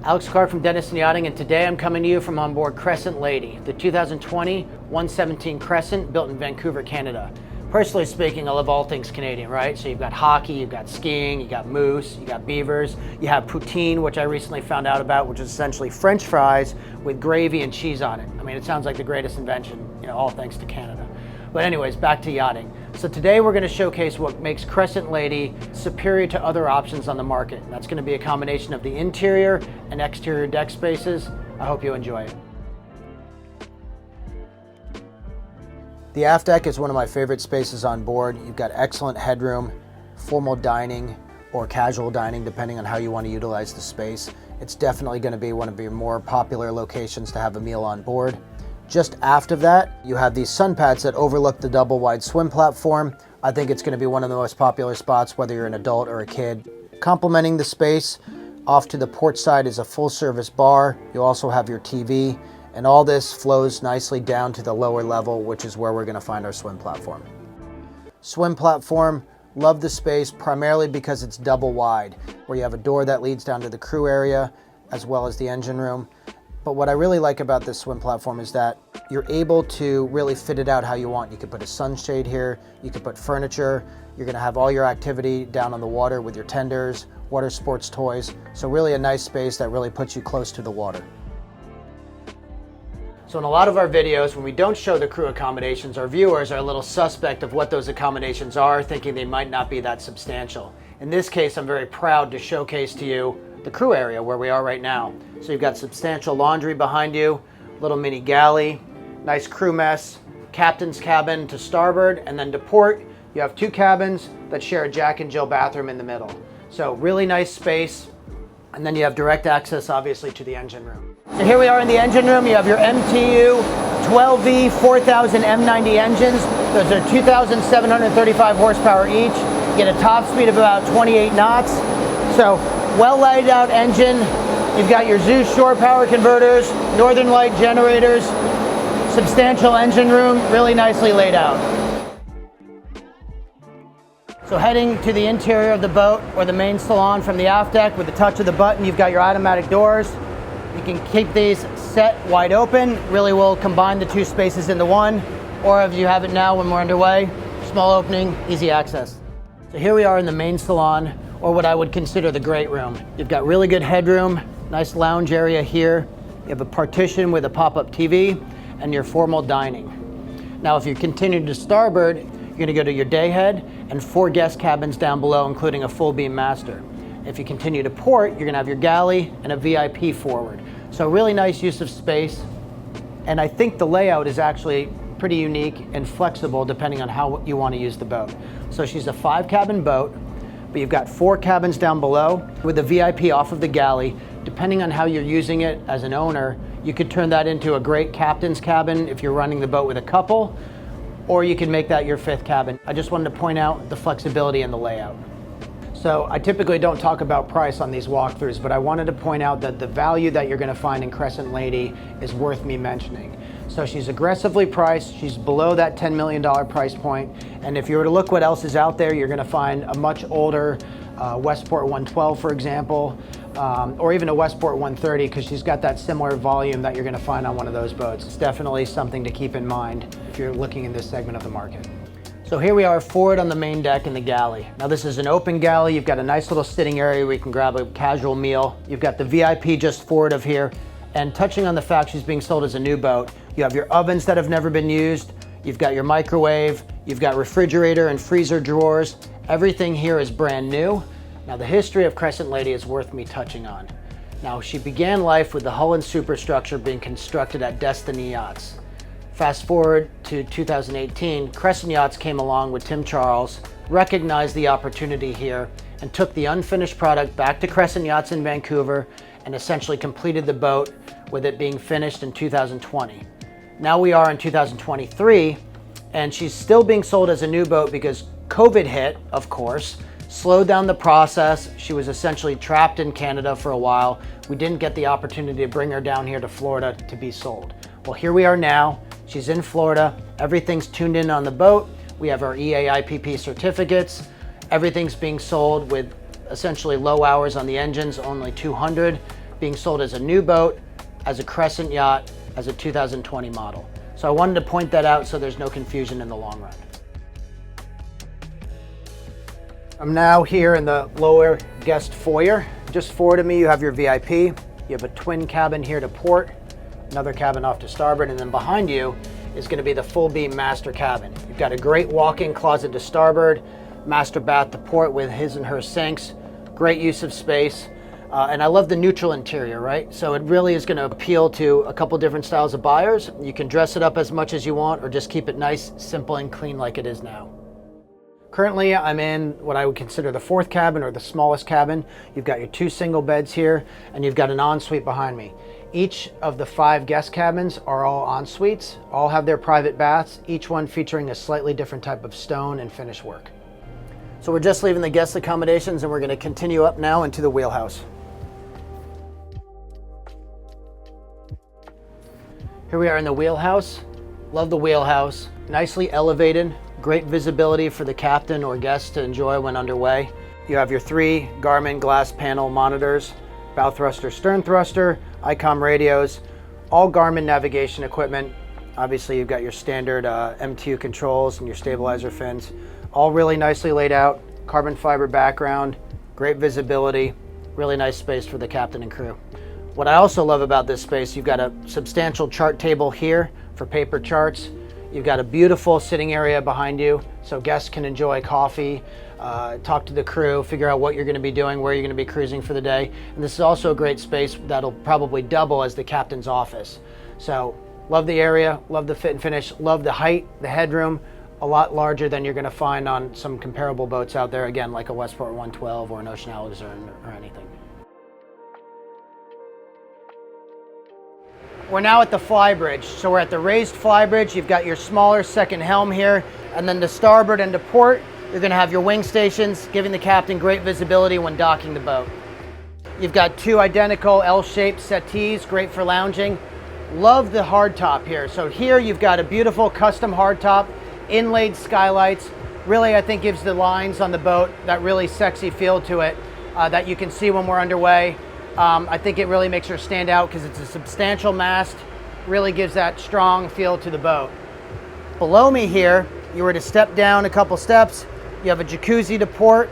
Alex Clarke from Denison Yachting, and today I'm coming to you from on board Crescent Lady, the 2020 117 Crescent built in Vancouver, Canada. Personally speaking, I love all things Canadian, right? So you've got hockey, you've got skiing, you got moose, you got beavers, you have poutine, which I recently found out about, which is essentially French fries with gravy and cheese on it. I mean, it sounds like the greatest invention, all thanks to Canada. But anyways, back to yachting. So today we're going to showcase what makes Crescent Lady superior to other options on the market. That's going to be a combination of the interior and exterior deck spaces. I hope you enjoy it. The aft deck is one of my favorite spaces on board. You've got excellent headroom, formal dining, or casual dining, depending on how you want to utilize the space. It's definitely going to be one of your more popular locations to have a meal on board. Just aft of that, you have these sun pads that overlook the double wide swim platform. I think it's going to be one of the most popular spots, whether you're an adult or a kid. Complementing the space, off to the port side is a full service bar. You also have your TV, and all this flows nicely down to the lower level, which is where we're going to find our swim platform. Swim platform, love the space primarily because it's double wide, where you have a door that leads down to the crew area as well as the engine room. But what I really like about this swim platform is that you're able to really fit it out how you want. You could put a sunshade here, you could put furniture, you're gonna have all your activity down on the water with your tenders, water sports toys. So really a nice space that really puts you close to the water. So in a lot of our videos, when we don't show the crew accommodations, our viewers are a little suspect of what those accommodations are, thinking they might not be that substantial. In this case, I'm very proud to showcase to you the crew area where we are right now. So you've got substantial laundry behind you, little mini galley, nice crew mess, captain's cabin to starboard, and then to port, you have two cabins that share a Jack and Jill bathroom in the middle. So really nice space, and then you have direct access obviously to the engine room. So here we are in the engine room. You have your MTU 12V 4000 M90 engines. Those are 2,735 horsepower each. You get a top speed of about 28 knots. So well laid out engine. You've got your Zeus shore power converters, Northern Light generators, substantial engine room, really nicely laid out. So heading to the interior of the boat or the main salon from the aft deck, with the touch of the button, you've got your automatic doors. You can keep these set wide open, really will combine the two spaces into one, or if you have it now when we're underway, small opening, easy access. So here we are in the main salon, or what I would consider the great room. You've got really good headroom, nice lounge area here. You have a partition with a pop-up TV and your formal dining. Now, if you continue to starboard, you're gonna go to your day head and 4 guest cabins down below, including a full beam master. If you continue to port, you're gonna have your galley and a VIP forward. So really nice use of space. And I think the layout is actually pretty unique and flexible depending on how you wanna use the boat. So she's a 5-cabin boat, but you've got 4 cabins down below with the VIP off of the galley. Depending on how you're using it as an owner, you could turn that into a great captain's cabin if you're running the boat with a couple, or you can make that your 5th cabin. I just wanted to point out the flexibility in the layout. So I typically don't talk about price on these walkthroughs, but I wanted to point out that the value that you're gonna find in Crescent Lady is worth me mentioning. So she's aggressively priced, she's below that $10 million price point, and if you were to look what else is out there, you're gonna find a much older Westport 112, for example, or even a Westport 130, because she's got that similar volume that you're gonna find on one of those boats. It's definitely something to keep in mind if you're looking in this segment of the market. So here we are forward on the main deck in the galley. Now this is an open galley. You've got a nice little sitting area where you can grab a casual meal. You've got the VIP just forward of here. And touching on the fact she's being sold as a new boat, you have your ovens that have never been used. You've got your microwave. You've got refrigerator and freezer drawers. Everything here is brand new. Now the history of Crescent Lady is worth me touching on. Now she began life with the hull and superstructure being constructed at Destiny Yachts. Fast forward to 2018, Crescent Yachts came along with Tim Charles, recognized the opportunity here, and took the unfinished product back to Crescent Yachts in Vancouver and essentially completed the boat with it being finished in 2020. Now we are in 2023, and she's still being sold as a new boat because COVID hit, of course, slowed down the process. She was essentially trapped in Canada for a while. We didn't get the opportunity to bring her down here to Florida to be sold. Well, here we are now. She's in Florida. Everything's tuned in on the boat. We have our EAIPP certificates. Everything's being sold with essentially low hours on the engines, only 200, being sold as a new boat, as a Crescent Yacht, as a 2020 model. So I wanted to point that out so there's no confusion in the long run. I'm now here in the lower guest foyer. Just forward of me, you have your VIP. You have a twin cabin here to port, another cabin off to starboard, and then behind you is going to be the full beam master cabin. You've got a great walk-in closet to starboard, master bath to port with his and her sinks, great use of space. And I love the neutral interior, right? So it really is going to appeal to a couple different styles of buyers. You can dress it up as much as you want or just keep it nice, simple, and clean like it is now. Currently, I'm in what I would consider the fourth cabin or the smallest cabin. You've got your 2 single beds here, and you've got an ensuite behind me. Each of the 5 guest cabins are all en-suites, all have their private baths, each one featuring a slightly different type of stone and finish work. So we're just leaving the guest accommodations and we're going to continue up now into the wheelhouse. Here we are in the wheelhouse. Love the wheelhouse. Nicely elevated, great visibility for the captain or guests to enjoy when underway. You have your 3 Garmin glass panel monitors, bow thruster, stern thruster, ICOM radios, all Garmin navigation equipment. Obviously you've got your standard MTU controls and your stabilizer fins, all really nicely laid out, carbon fiber background, great visibility, really nice space for the captain and crew. What I also love about this space, you've got a substantial chart table here for paper charts. You've got a beautiful sitting area behind you so guests can enjoy coffee, talk to the crew, figure out what you're going to be doing, where you're going to be cruising for the day. And this is also a great space that'll probably double as the captain's office. So love the area, love the fit and finish, love the height, the headroom, a lot larger than you're going to find on some comparable boats out there, again, like a Westport 112 or an Ocean Alexander or anything. We're now at the Flybridge. So we're at the raised Flybridge. You've got your smaller second helm here, and then to starboard and to port, you're going to have your wing stations, giving the captain great visibility when docking the boat. You've got 2 identical L-shaped settees, great for lounging. Love the hardtop here. So here you've got a beautiful custom hardtop, inlaid skylights. Really, I think gives the lines on the boat that really sexy feel to it that you can see when we're underway. I think it really makes her stand out because it's a substantial mast, really gives that strong feel to the boat. Below me here, you were to step down a couple steps, you have a jacuzzi to port,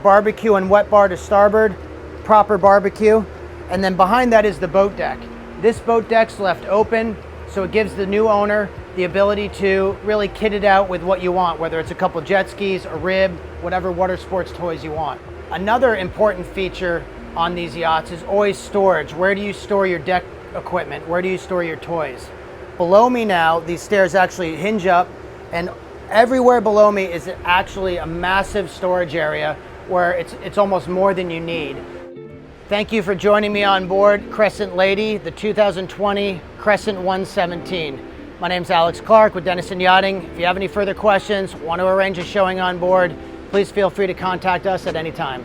barbecue and wet bar to starboard, proper barbecue, and then behind that is the boat deck. This boat deck's left open, so it gives the new owner the ability to really kit it out with what you want, whether it's a couple jet skis, a rib, whatever water sports toys you want. Another important feature on these yachts is always storage. Where do you store your deck equipment? Where do you store your toys? Below me now, these stairs actually hinge up, and everywhere below me is actually a massive storage area where it's almost more than you need. Thank you for joining me on board Crescent Lady, the 2020 Crescent 117. My name's Alex Clarke with Denison Yachting. If you have any further questions, want to arrange a showing on board, please feel free to contact us at any time.